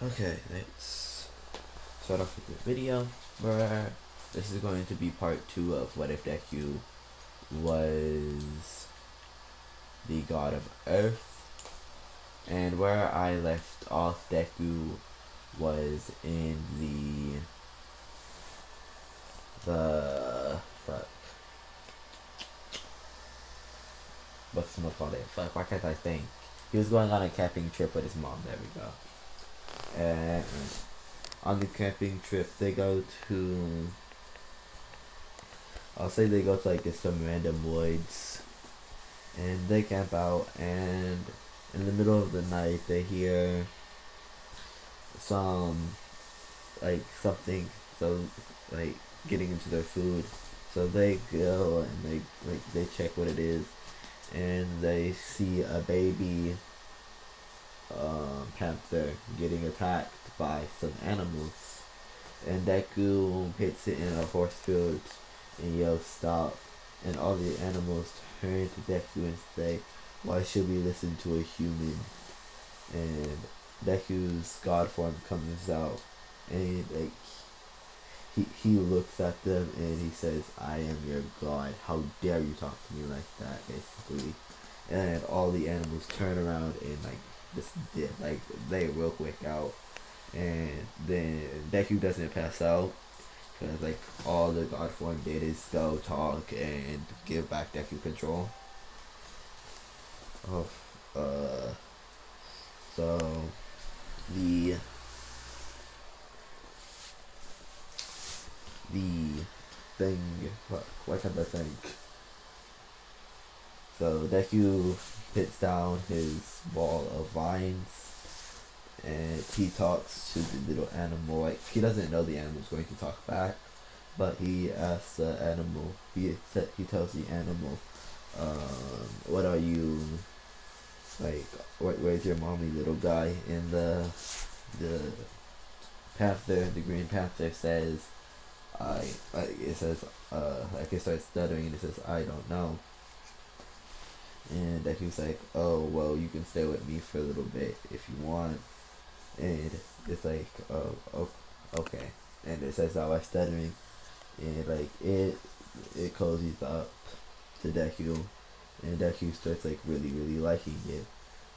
Okay, let's start off with the video where this is going to be part 2 of what if Deku was the god of Earth, and where I left off, Deku was in the fuck, what's gonna call it? Fuck, why can't I think? He was going on a camping trip with his mom. There we go. And on the camping trip, they go to, I'll say they go to like just some random woods, and they camp out, and in the middle of the night they hear some like something, so like getting into their food, so they go and they check what it is, and they see a baby panther getting attacked by some animals, and Deku hits it in a horse field and yells stop, and all the animals turn to Deku and say, why should we listen to a human? And Deku's god form comes out, and like he looks at them and he says, I am your god, how dare you talk to me like that, basically. And all the animals turn around and like just did like they real quick out, and then Deku doesn't pass out because like all the god form did is go talk and give back Deku control. Oh, so the the thing, what can I think? So Deku hits down his ball of vines, and he talks to the little animal. Like he doesn't know the animal's going to talk back, but he asks the animal. He tells the animal, "What are you like? Where's your mommy, little guy?" And the panther, the green panther says, "I like." It says, like it starts stuttering and it says, "I don't know." And he was like, oh, well, you can stay with me for a little bit if you want. And it's like, oh, okay. And it says I was stuttering. And like, it cozies up to Deku. And Deku starts like really, really liking it.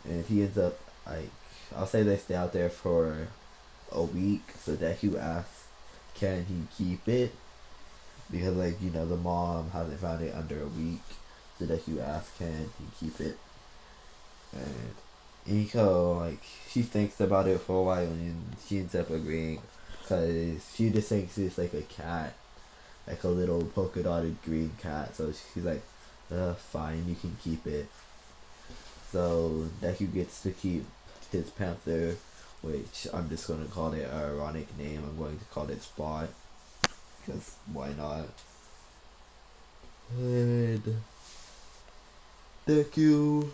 And he ends up, like, I'll say they stay out there for a week. So Deku asks, can he keep it? Because like, the mom hasn't found it under a week. So Deku asks, can he keep it? And Iko, like, she thinks about it for a while and she ends up agreeing. Because she just thinks it's like a cat. Like a little polka dotted green cat. So she's like, fine, you can keep it. So Deku gets to keep his panther, which I'm just going to call it an ironic name. I'm going to call it Spot. Because why not? And Deku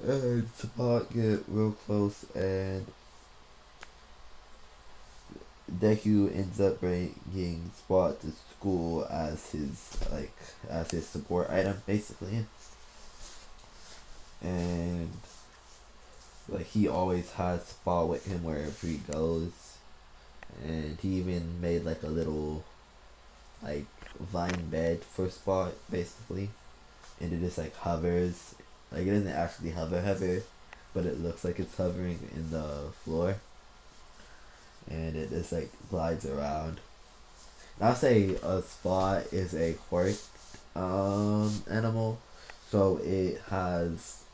and Spot get real close, and Deku ends up bringing Spot to school as his support item, basically. And like he always has Spot with him wherever he goes, and he even made like a little like vine bed for Spot, basically, and it just like hovers. Like it doesn't actually hover, but it looks like it's hovering in the floor, and it just like glides around. And I'll say a Spot is a quirk animal, so he has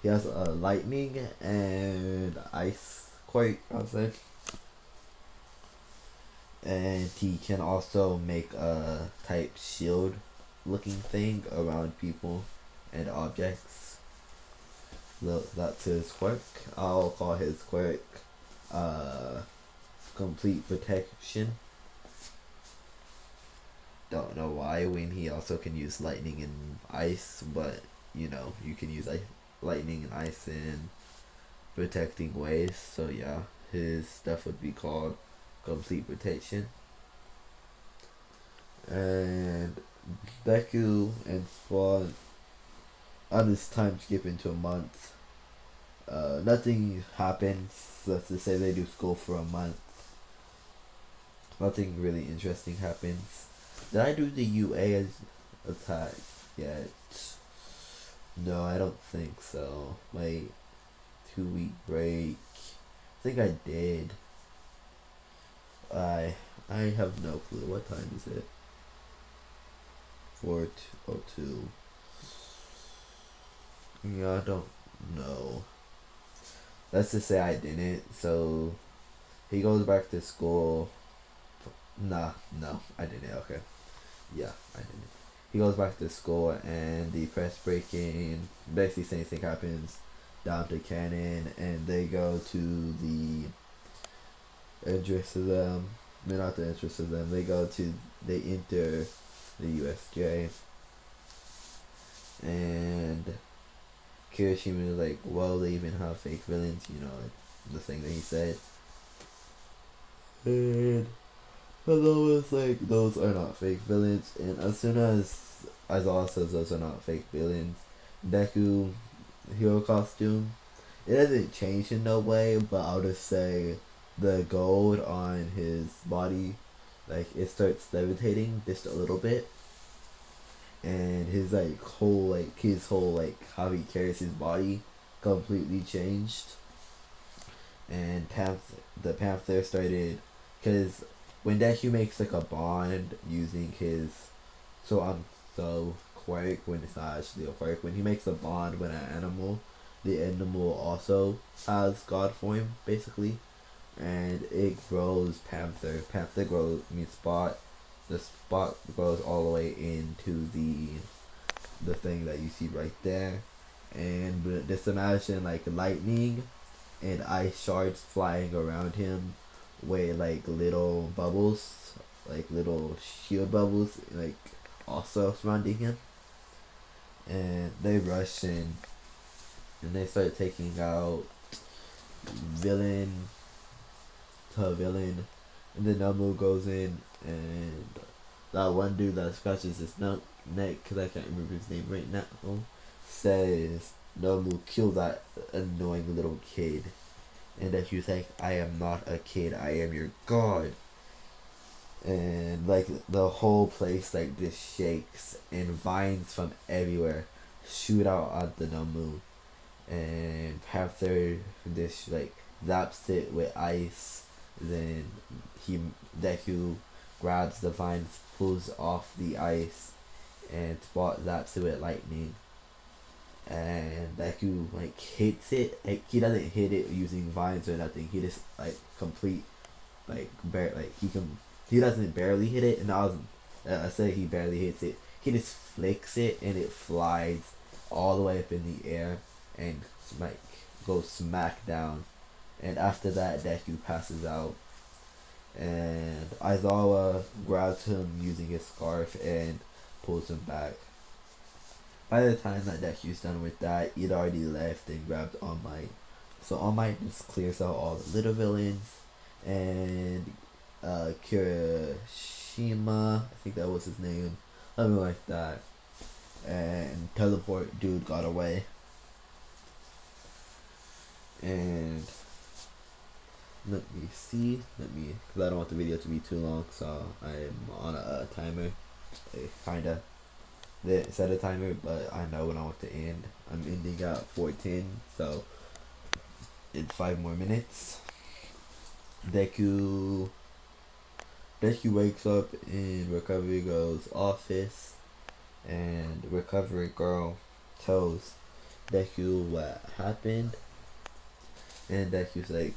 a lightning and ice quirk, I'll say, and he can also make a type shield looking thing around people and objects. That's his quirk. I'll call his quirk uh, complete protection. Don't know why when he also can use lightning and ice, but you can use lightning and ice in protecting ways. So yeah, his stuff would be called complete protection. And Deku and Spawn on this time skip into a month. nothing happens. Let's just say they do school for a month. Nothing really interesting happens. Did I do the UA attack yet? No, I don't think so. Wait, 2 week break. I think I did. I have no clue. What time is it? 4:02. Yeah, I don't know. Let's just say I didn't. So he goes back to school. Nah, no, I didn't. Okay. Yeah, I didn't. He goes back to school and the press breaking, basically same thing happens down to Cannon, and they go to the entrance of them. No, not the entrance of them. They enter the USJ, and Kirishima is like, well, they even have fake villains, like the thing that he said. And Hello is like, those are not fake villains, and as soon as Aizawa says those are not fake villains, Deku hero costume, it doesn't change in no way, but I'll just say the gold on his body, like it starts levitating just a little bit, and his whole how he carries his body completely changed, and the Panther started, because when Deku makes like a bond using his so quirk, when it's not actually a quirk, when he makes a bond with an animal, the animal also has God form basically, and it grows Panther. Panther grows Spot. The Spot grows all the way into the thing that you see right there, and just imagine like lightning and ice shards flying around him with like little bubbles, like little shield bubbles, like also surrounding him. And they rush in and they start taking out villain to villain. And then Nomu goes in, and that one dude that scratches his neck, because I can't remember his name right now, says, Nomu, kill that annoying little kid. And that she was like, I am not a kid, I am your god. And like the whole place like just shakes, and vines from everywhere shoot out at the Nomu, and Panther just like zaps it with ice. Then Deku grabs the vines, pulls off the ice, and Spot zaps it with lightning. And Deku like hits it. Like he doesn't hit it using vines or nothing. He just like complete like he doesn't barely hit it. And I said he barely hits it. He just flicks it and it flies all the way up in the air and like goes smack down. And after that, Deku passes out. And Aizawa grabs him using his scarf and pulls him back. By the time that Deku's done with that, he'd already left and grabbed All Might. So All Might just clears out all the little villains, and Kirishima, I think that was his name, something like that, and Teleport dude got away. And let me see, because I don't want the video to be too long, so I'm on a timer, kinda. They set a timer, but I know when I want to end. I'm ending at 4:10, so in 5 more minutes. Deku wakes up in Recovery Girl's office, and Recovery Girl tells Deku what happened, and Deku's like,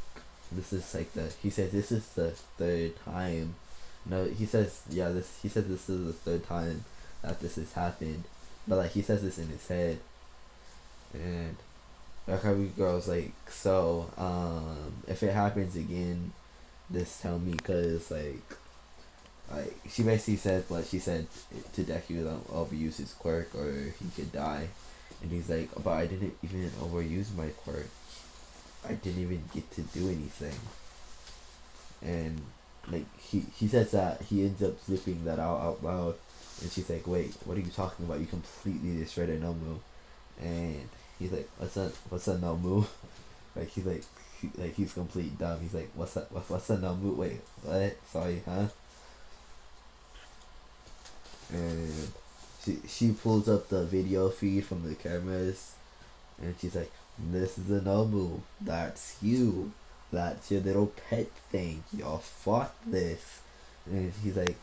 this is like he says this is the third time. No, he says this is the third time that this has happened, but like he says this in his head. And Recovery Girl's like, so if it happens again, just tell me, cause like she basically said what she said to Deku, that overuse his quirk or he could die. And he's like, but I didn't even overuse my quirk, I didn't even get to do anything. And like he says that, he ends up flipping that out loud. And she's like, wait, what are you talking about? You completely destroyed a Nomu. And he's like, what's a Nomu? Like he's like he's complete dumb. He's like, what's that? What's the number? Wait, what? Sorry, huh? And she pulls up the video feed from the cameras, and she's like, this is a Nobu. That's you. That's your little pet thing. Y'all fought this. And he's like,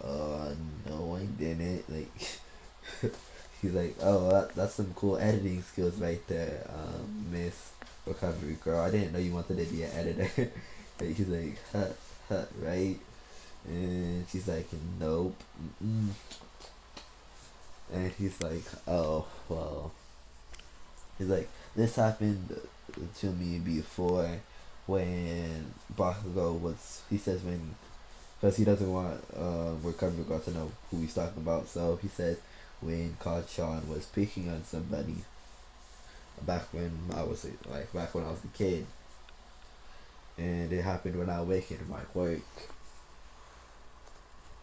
no, I didn't. Like, he's like, oh, that's some cool editing skills right there, Miss Recovery Girl. I didn't know you wanted to be an editor. And he's like, right? And she's like, nope. Mm-mm. And he's like, oh, well. He's like, this happened to me before when Bakugo was, he says when, because he doesn't want Recovery Girl to know who he's talking about, so he says when Kachan was picking on somebody back when I was back when I was a kid, and it happened when I awakened from my work.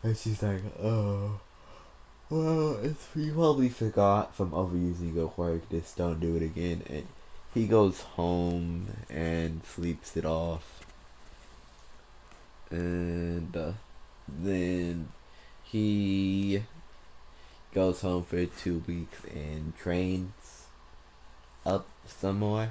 And she's like, oh, well, it's he probably forgot from overusing a quirk. Just don't do it again. And he goes home and sleeps it off. And then he goes home for 2 weeks and trains up some more.